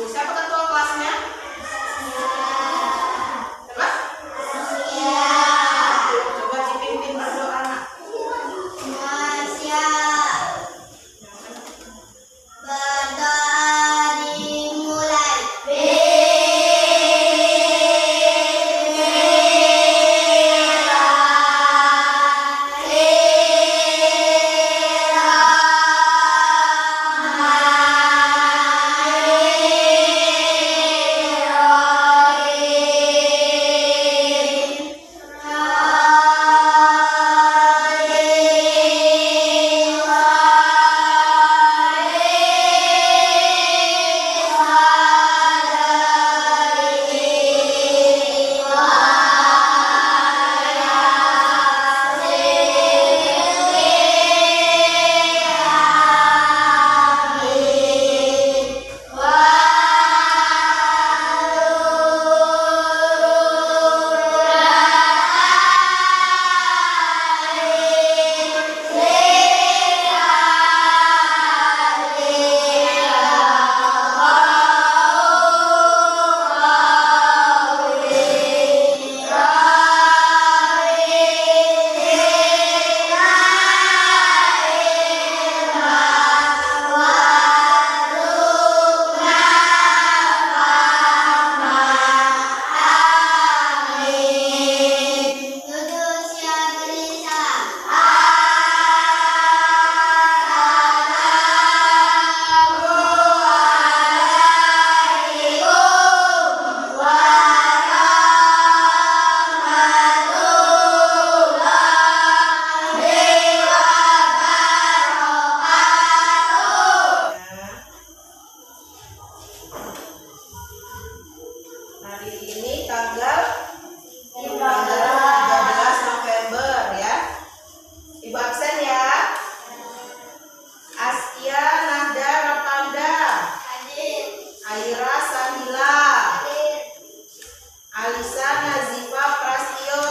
Siapa ketua kelasnya? Siapa? Coba dipimpin berdoa, nak. Hari ini tanggal 13 November ya. Ibu absen ya. Askia Nahda Rapanda. Hadir. Aira Sahila. Hadir. Alisa Nazifa Prastio.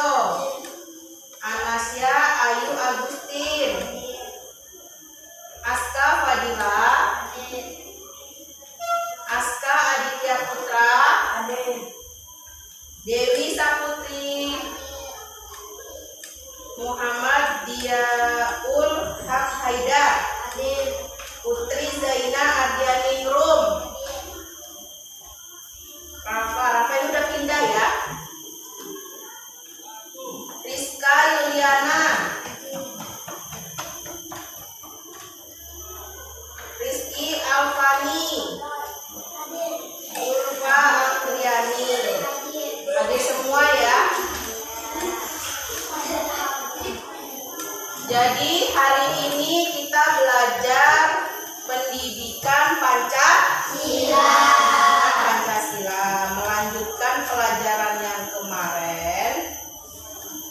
Anasya Ayu Agustin. Aska Fadila. Hadir. Aska Aditya Putra. Hadir. Dewi Saputri. Muhammad Diaul Haq Haidar. Hadir. Putri Zaina Ardiani Rum. Rafa ini udah pindah ya. Rizka Yuliana. Rizky Alfani. Ulfa Altriani. Hadir semua ya. Jadi hari ini kita belajar pendidikan Pancasila. Melanjutkan pelajaran yang kemarin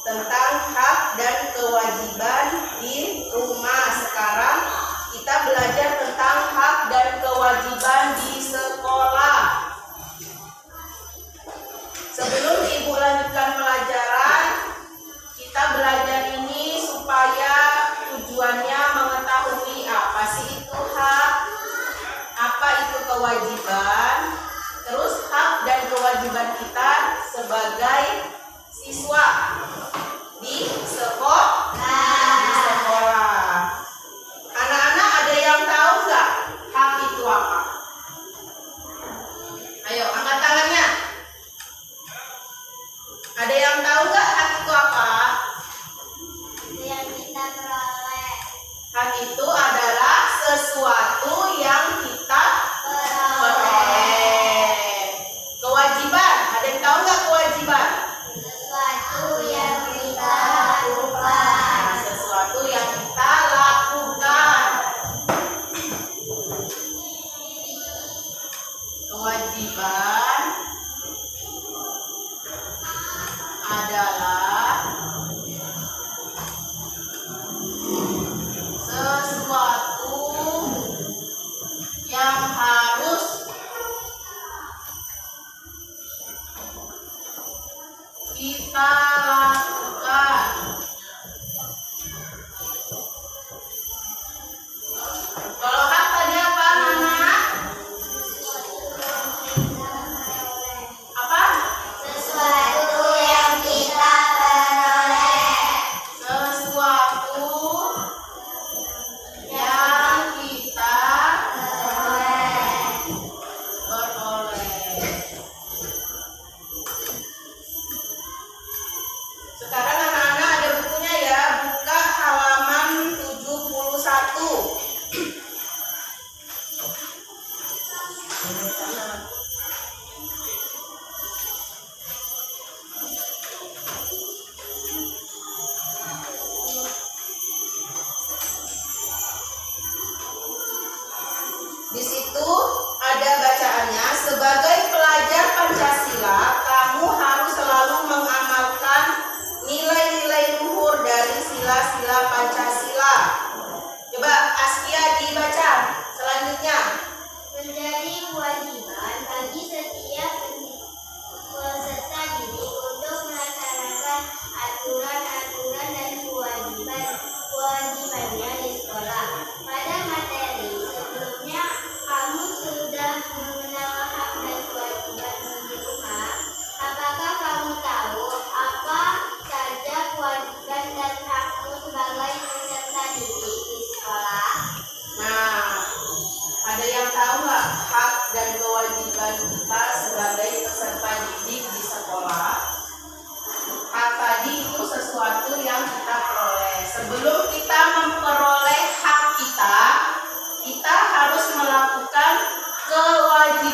tentang hak dan kewajiban di rumah. Sekarang kita belajar tentang hak dan kewajiban di sekolah. Sebelum Ibu lanjutkan pelajaran, kita belajar ini supaya tujuannya mengetahui apa sih itu hak, apa itu kewajiban, terus hak dan kewajiban kita sebagai siswa di sekolah. Anak-anak ada yang tahu nggak hak itu apa? Ayo angkat tangannya. Ada yang tahu nggak hak itu apa? Yang kita peroleh. Hak itu adalah sesuatu yang kita peroleh. Kewajiban, ada yang tahu nggak kewajiban? Sesuatu yang kita lakukan. Sesuatu yang kita lakukan. Kewajiban adalah sesuatu yang harus kita lakukan. Kalau hak tadi apa, Nana?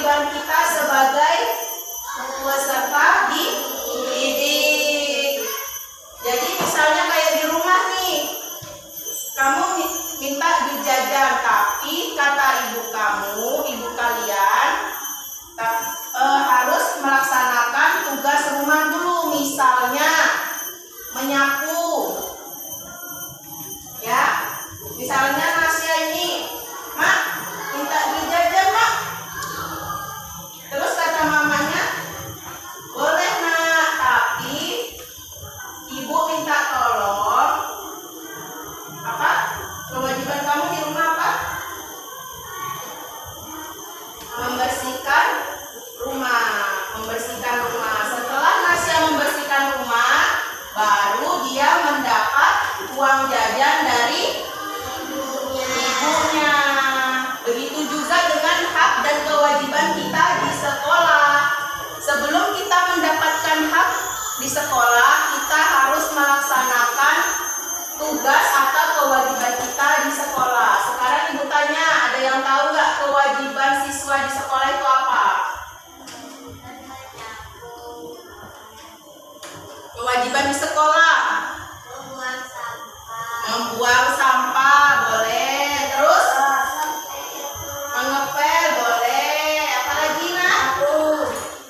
kewajiban kita sebagai peserta didik. Jadi misalnya kayak di rumah nih, kamu minta dijajan, tapi kata ibu kalian harus melaksanakan tugas rumah dulu, misalnya menyapu. Ya, misalnya Nasya ini, Mak, minta dijajan, Mak. Terus kata mamanya, boleh Nak, tapi ibu minta tolong. Apa? Kewajiban kamu di rumah apa? Membersihkan rumah. Setelah Nasya membersihkan rumah, baru dia mendapat uang jajan dari ibunya. Begitu juga dengan hak dan kewajiban kita di sekolah. Sebelum kita mendapatkan hak di sekolah, kita harus melaksanakan tugas atau kewajiban kita di sekolah. Sekarang ibu tanya, ada yang tahu nggak kewajiban siswa di sekolah itu apa? Kewajiban di sekolah membuang sampah boleh, terus mengepel boleh, apalagi Nak?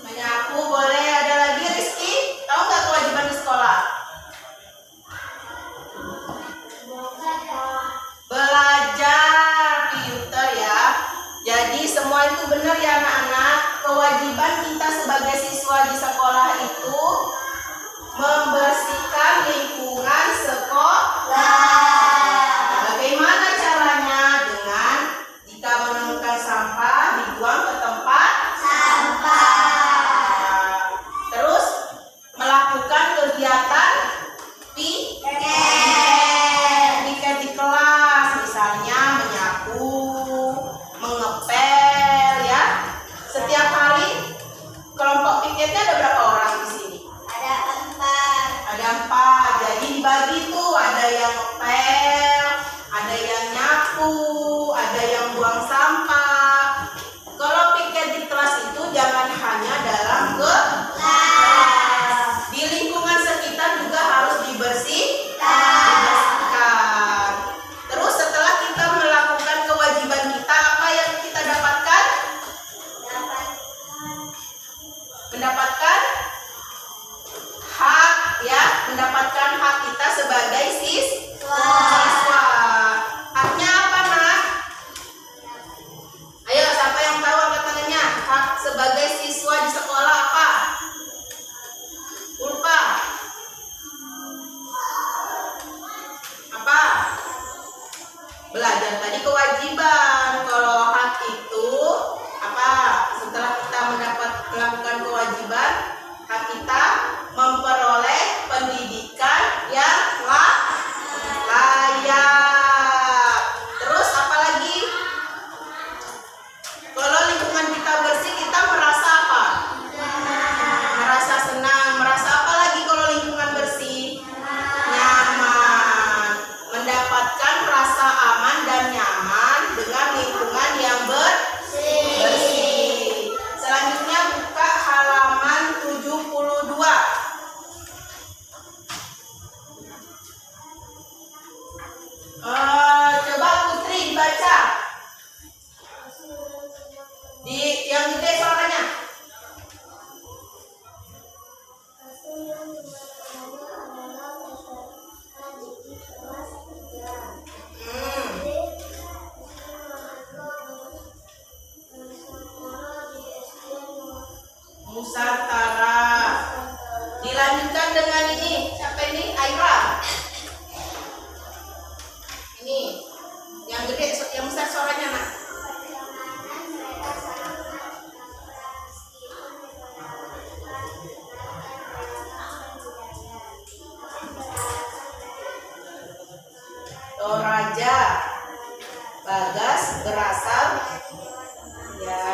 Menyapu boleh, ada lagi Rizky? Tahu nggak kewajiban di sekolah? Belajar, pinter ya. Jadi semua itu benar ya anak-anak. Kewajiban kita sebagai siswa di sekolah itu membersihkan lingkungan sekolah. Bagaimana caranya? Dengan jika menemukan sampah dibuang ke tempat sampah. Terus melakukan kegiatan piket di kelas, misalnya menyapu, mengepel ya. Setiap hari kelompok piketnya ada berapa orang di sini? Ada 4. Jadi dibagi tuh, ada yang ngepel, ada yang nyapu, ada yang buang sampah. Kalau piket di kelas itu jangan hanya dalam kelas, di lingkungan sekitar juga harus dibersihkan. Terus setelah kita melakukan kewajiban kita, apa yang kita dapatkan? Mendapatkan hak ya, mendapatkan hak kita sebagai siswa. Haknya apa Nak? Ayo, siapa yang tahu angkat tangannya? Hak sebagai siswa di sekolah apa? Lupa. Apa? Belajar tadi kewajiban. Kalau hak itu apa? Setelah kita melakukan kewajiban, hak kita memperoleh pendidikan yang layak. Terus apa lagi? Kalau lingkungan kita bersih, kita merasa apa? Merasa senang. Merasa apa lagi kalau lingkungan bersih? Nyaman. Mendapatkan rasa aman dan nyaman dengan lingkungan yang bersih. Selanjutnya buka halaman 72. Coba Putri baca. Di yang gede suaranya. Nusantara. Dilanjutkan dengan ini. Siapa ini? Aira. Ini yang gede, yang besar suaranya Nak. Toraja. Bagas berasal ya.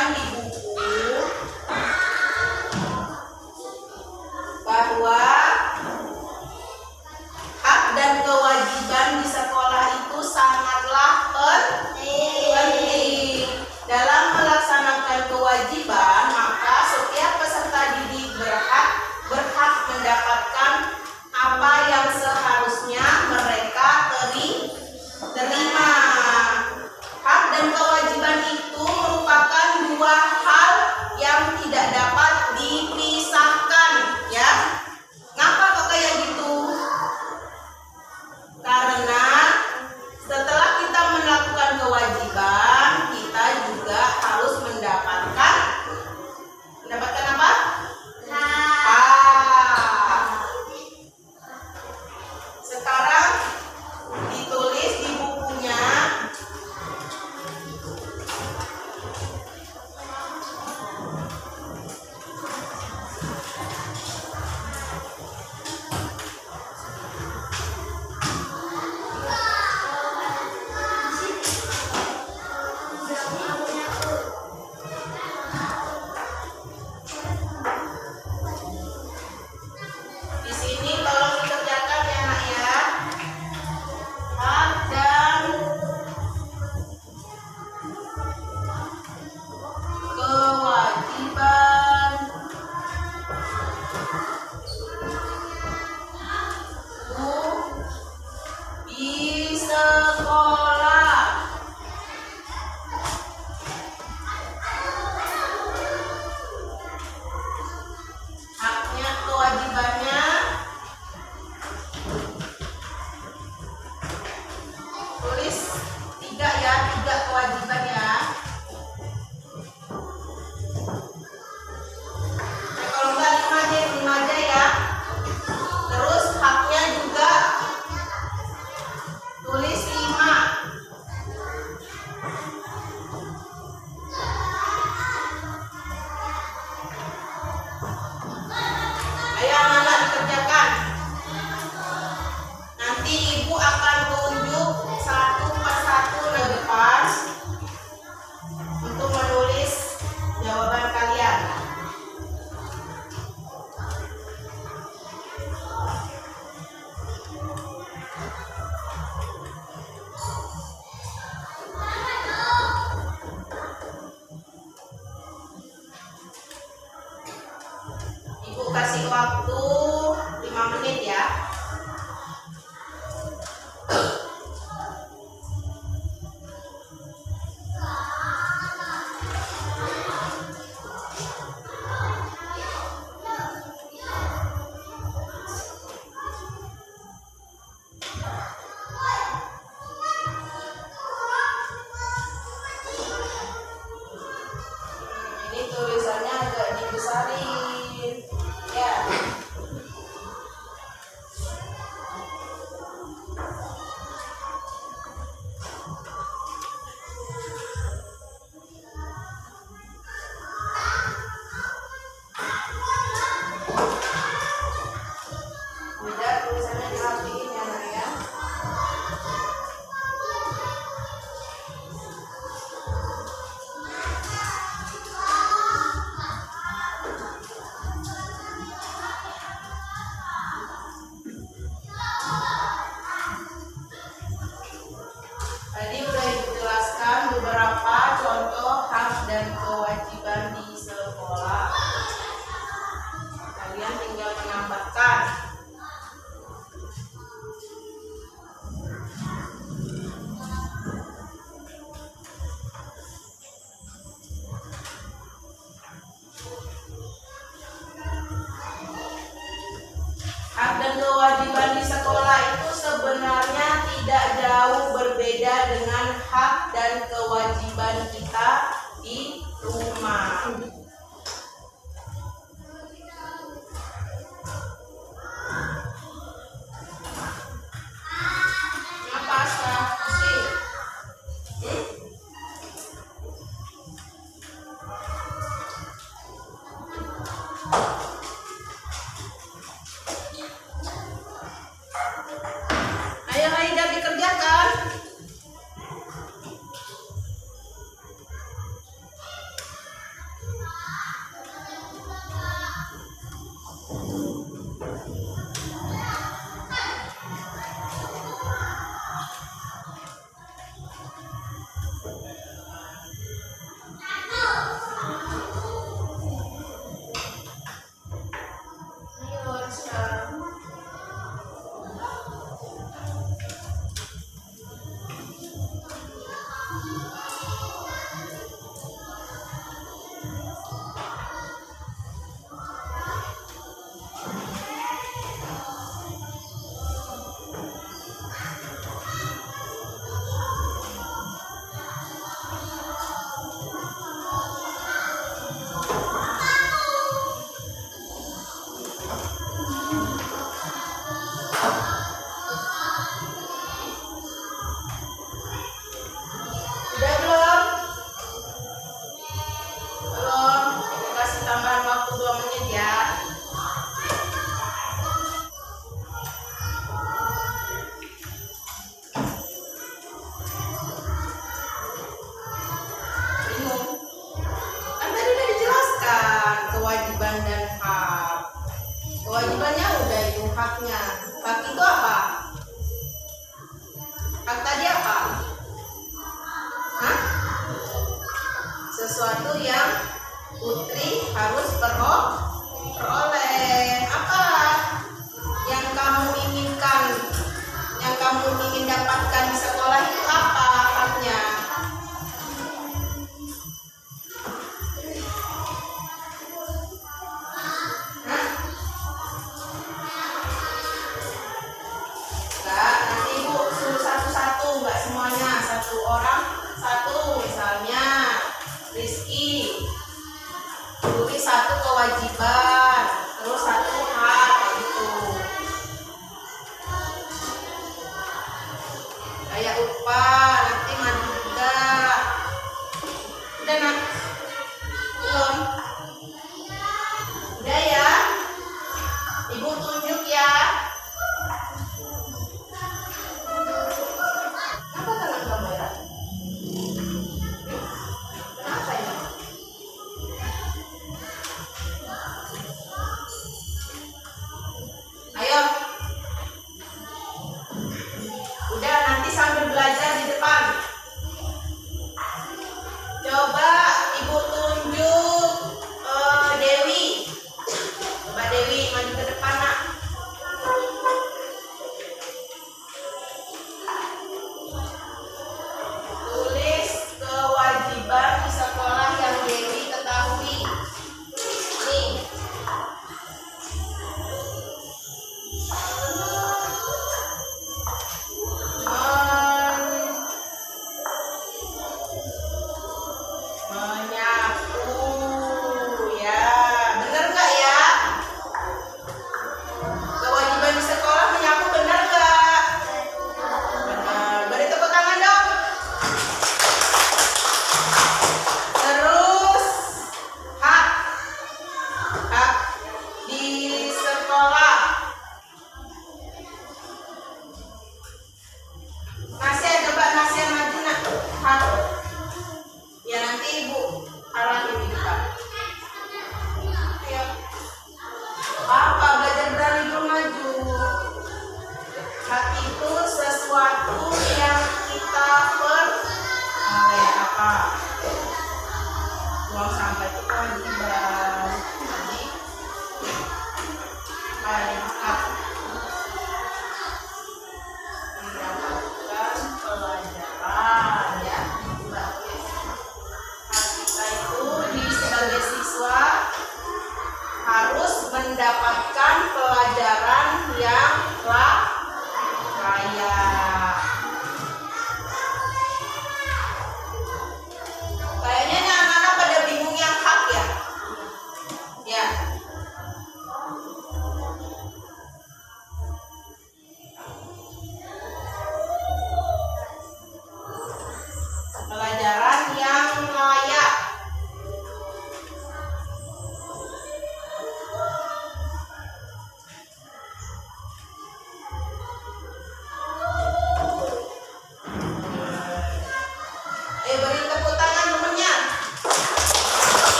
tuliskan di buku bahwa hak dan kewajiban di sekolah itu sangatlah penting. Dalam melaksanakan kewajiban, maka setiap peserta didik berhak mendapatkan apa yang seharusnya mereka terima. Hak dan kewajiban itu merupakan dua hal yang tidak dapat dipisahkan, ya. Ngapa kok kayak gitu? Karena setelah kita melakukan kewajiban, kita juga harus mendapatkan apa? Hak. Sekarang ditulis di bukunya di sini, tolong dikerjakan ya nak ya. Hak dan kewajiban di sekolah. Haknya, kewajibannya, tulis 3 ya, 3 kewajiban ya. Nah, kalau enggak 5 aja ya. Terus haknya juga tulis 5. Ayo anak-anak dikerjakan. Nanti ibu akan tunjuk satu persatu ke depan untuk menulis jawaban kalian. Ibu kasih waktu 5 menit ya. Ini tulisannya agak dibesarin. Ya. Udah, tulisannya dirapiin ya nak ya. Tadi udah Ibu jelaskan beberapa contoh hak dan kewajiban di sekolah. Kalian tinggal menambahkan. Hak dan kewajiban di sekolah itu sebenarnya tidak jauh berbeda dengan hak dan kewajiban kita di Putri harus peroleh apa yang kamu inginkan, yang kamu ingin dapatkan di sekolah itu apa haknya? Enggak, nanti Ibu suruh satu-satu, enggak semuanya, satu orang satu. Misalnya Rizky tulis satu kewajiban, terus satu hak, kayak gitu. Kayak upah, nanti mandi juga. Udah nak? Belum? Udah ya? Ibu tunjuk ya. Kenapa tangan kamu merah? Kenapa ini?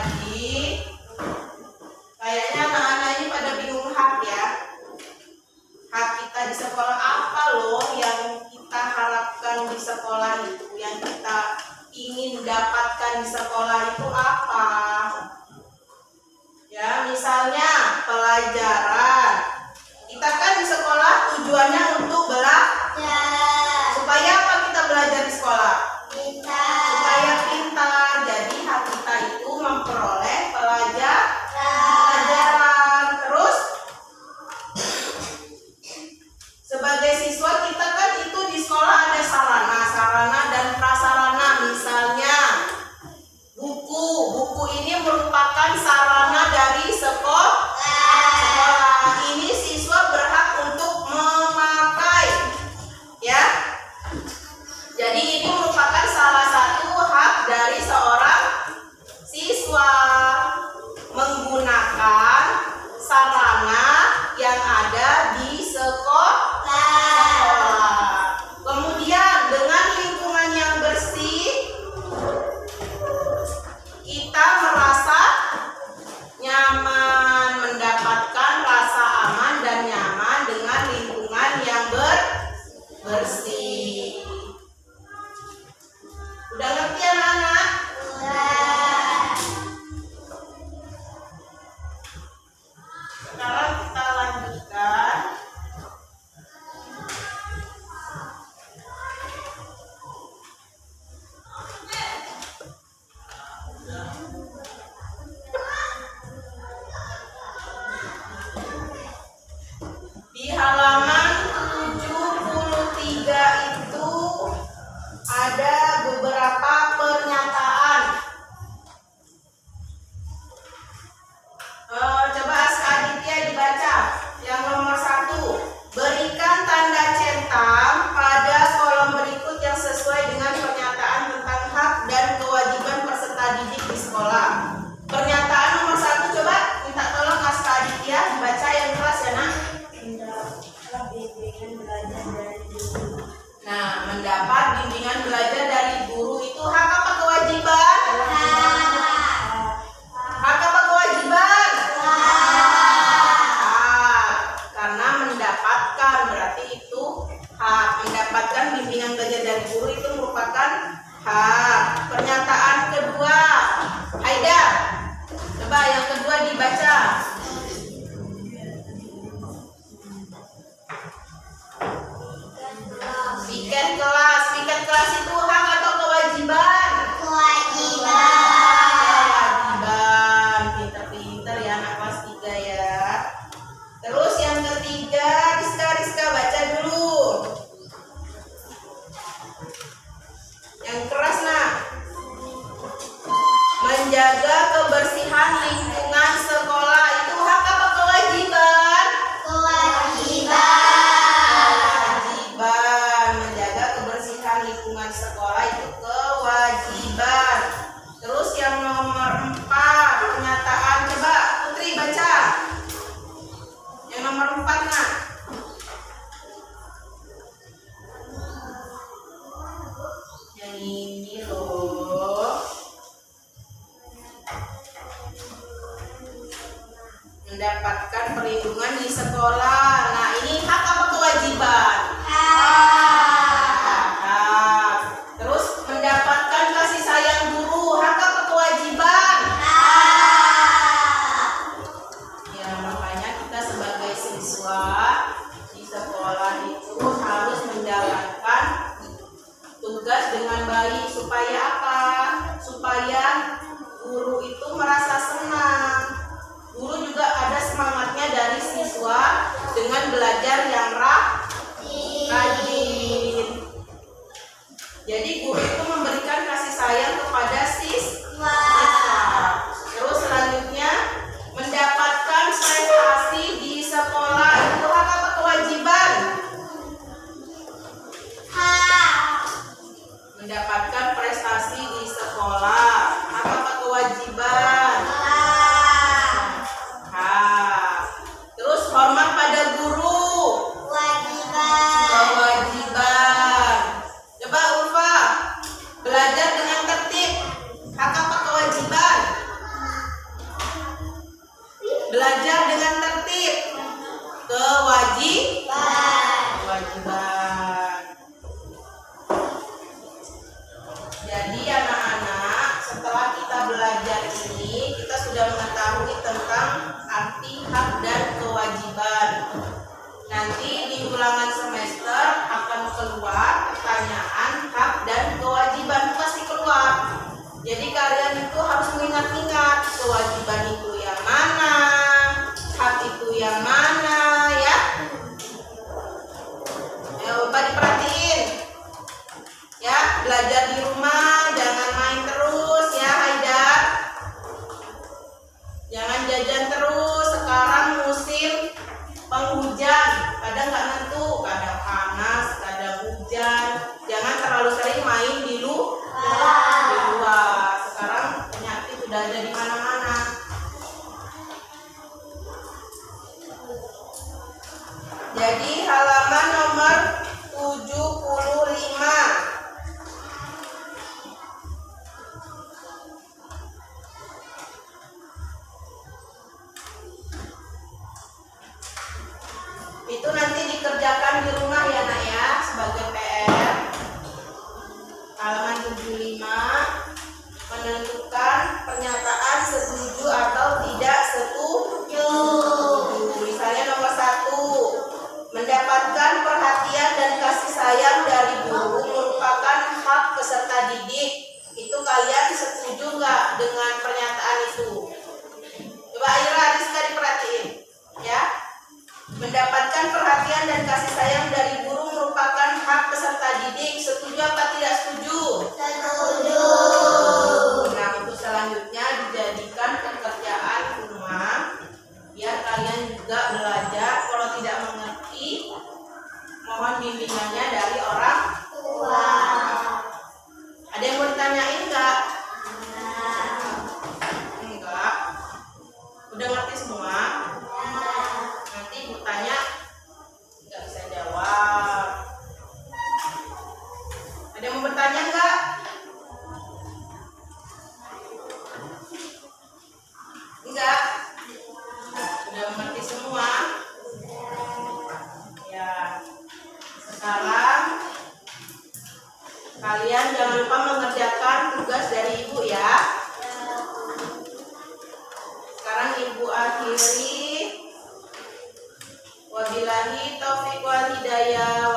Jadi kayaknya anak-anak ini pada bingung hak ya. Hak kita di sekolah apa loh yang kita harapkan di sekolah itu, yang kita ingin dapatkan di sekolah itu apa? Ya, misalnya pelajaran. Kita kan di sekolah tujuannya untuk belajar. Supaya apa kita belajar di sekolah? Supaya pintar. Jadi hak kita itu memperoleh pelajaran. Terus sebagai siswa kita kan itu di sekolah ada sarana dan prasarana. Misalnya buku ini merupakan sarana dari sekolah. Ini siswa berhak untuk memakai, ya. Jadi ini merupakan salah satu hak dari seorang siswa, menggunakan sarana yang ada di sekolah. Kemudian dengan lingkungan yang bersih, kita merasa nyaman, mendapatkan rasa aman dan nyaman dengan lingkungan yang bersih. Udah ngerti anak-anak? Sekarang kita lanjutkan. Di halaman 73 itu ada beberapa pernyataan. Coba Aska Aditya dibaca. Yang nomor 1, berikan tanda centang pada kolom berikut yang sesuai dengan pernyataan tentang hak dan kewajiban peserta didik di sekolah. Pernyataan nomor 1, coba minta tolong Aska Aditya dibaca yang keras ya nak. Nah, mendapat bimbingan belajar dari guru itu hak apa kewajiban? Hak apa kewajiban? Hak. Karena mendapatkan berarti itu hak. Mendapatkan bimbingan belajar dari guru itu merupakan hak. Pernyataan kedua, Aida, coba yang kedua dibaca. Piket kelas itu hak atau kewajiban? Kewajiban. Pinter-pinter ya anak kelas 3 ya. Terus yang ketiga, Rizka baca dulu. Yang keras nak. Menjaga kebersihan lingkungan sekolah itu hak apa kewajiban? Lingkungan sekolah itu kewajiban. Terus yang nomor 4, pernyataan, coba Putri baca. Yang nomor 4 nak. Yang ini loh. Mendapatkan perlindungan di sekolah. Nah, ini hak apa kewajiban? Mendapatkan kasih sayang guru, hak apa kewajiban? Ya, makanya kita sebagai siswa di sekolah itu harus menjalankan tugas dengan baik. Supaya apa? Supaya guru itu merasa senang. Guru juga ada semangatnya dari siswa dengan belajar yang rajin. Belajar dengan tertib. Kewajiban. Jadi anak-anak, setelah kita belajar ini, kita sudah mengetahui tentang arti hak dan kewajiban. Nanti di ulangan semester akan keluar pertanyaan hak dan kewajiban, pasti keluar. Jadi kalian itu harus mengingat-ingat kewajiban itu yang mana, hak itu yang mana, ya. Lupa diperhatiin. Ya, belajar di rumah, jangan main terus ya, Haidar. Jangan jajan terus. Sekarang musim penghujan, kadang nggak nentu, kadang panas, kadang hujan. Jangan terlalu sering main di luar. Sekarang penyakit sudah ada di mana-mana. Jadi halaman nomor 75. Itu nanti dikerjakan di rumah ya nak ya, sebagai PR. Halaman 75, menentukan pernyataan setuju atau tidak setuju. Misalnya nomor 1, mendapatkan perhatian dan kasih sayang dari guru merupakan hak peserta didik. Itu kalian setuju nggak dengan pernyataan itu? Coba Aira, Rizka diperhatiin ya. Mendapatkan perhatian dan kasih sayang dari guru merupakan hak peserta didik. Setuju apa tidak setuju? Setuju. Nah, untuk selanjutnya dijadikan pekerjaan rumah biar kalian juga belajar. Kalau tidak mengerti, mohon bimbingannya dari orang tua. Ada yang mau ditanyain nggak? Enggak. Udah ngerti semua? Nanti ibu tanya nggak bisa jawab. Ada yang mau bertanya nggak? Enggak. Udah mengerti semua? Ya. Sekarang kalian jangan lupa mengerjakan tugas dari ibu ya. Sekarang ibu akhiri. Wabillahi taufiq wal hidayah.